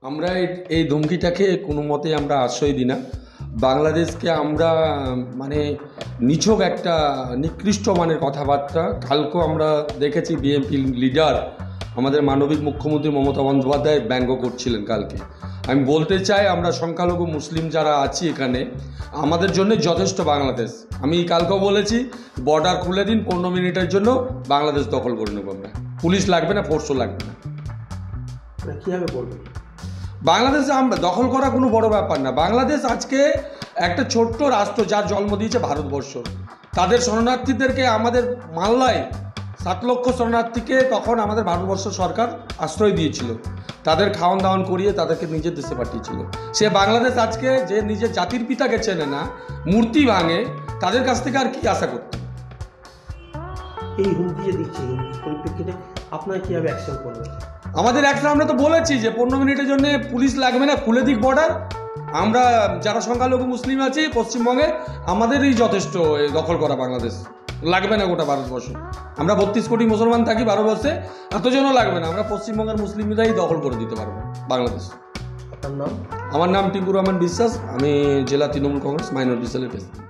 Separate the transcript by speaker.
Speaker 1: আমরা এই ধমকিটাকে কোনো মতেই আমরা আশ্রয় দিই না। বাংলাদেশকে আমরা মানে নিছক একটা নিকৃষ্ট মানের কথাবার্তা কালকেও আমরা দেখেছি। বিএনপি লিডার আমাদের মানবিক মুখ্যমন্ত্রী মমতা বন্দ্যোপাধ্যায় ব্যঙ্গ করছিলেন কালকে। আমি বলতে চাই, আমরা সংখ্যালঘু মুসলিম যারা আছি এখানে, আমাদের জন্য যথেষ্ট বাংলাদেশ। আমি কালকেও বলেছি, বর্ডার খুলে দিন, 15 মিনিটের জন্য বাংলাদেশ দখল করে নেব আমরা। পুলিশ লাগবে না, ফোর্সও লাগবে না।
Speaker 2: কীভাবে বলবেন?
Speaker 1: বাংলাদেশ আমরা দখল করা কোনো বড় ব্যাপার না। বাংলাদেশ আজকে একটা ছোট্ট রাষ্ট্র, যার জন্ম দিয়েছে ভারতবর্ষ। তাদের শরণার্থীদেরকে আমাদের মাল্লায় 7 লক্ষ শরণার্থীকে তখন আমাদের ভারতবর্ষ সরকার আশ্রয় দিয়েছিল, তাদের খাওয়ান দাওয়ান করিয়ে তাদেরকে নিজের দেশে পাঠিয়েছিল। সে বাংলাদেশ আজকে যে নিজের জাতির পিতাকে চেনে না, মূর্তি ভাঙে, তাদের কাছ থেকে আর কি আশা করতে?
Speaker 2: এই হুমকি যে দিচ্ছে, হুমকির পরিপ্রেক্ষিতে আপনারা কীভাবে অ্যাকশন করবেন?
Speaker 1: আমাদের অ্যাকশন, আমরা তো বলেছি যে 15 মিনিটের জন্য পুলিশ লাগবে না, খুলে দিক বর্ডার। আমরা যারা সংখ্যালঘু মুসলিম আছি পশ্চিমবঙ্গে, আমাদেরই যথেষ্ট দখল করা বাংলাদেশ। লাগবে না গোটা ভারতবর্ষ। আমরা 32 কোটি মুসলমান থাকি ভারতবর্ষে, এতজনও লাগবে না। আমরা পশ্চিমবঙ্গের মুসলিমরাই দখল করে দিতে পারবো বাংলাদেশ।
Speaker 2: আপনার নাম?
Speaker 1: আমার নাম টিঙ্কু রহমান বিশ্বাস, আমি জেলা তৃণমূল কংগ্রেস মাইনরিটি সেলের প্রেসিডেন্ট।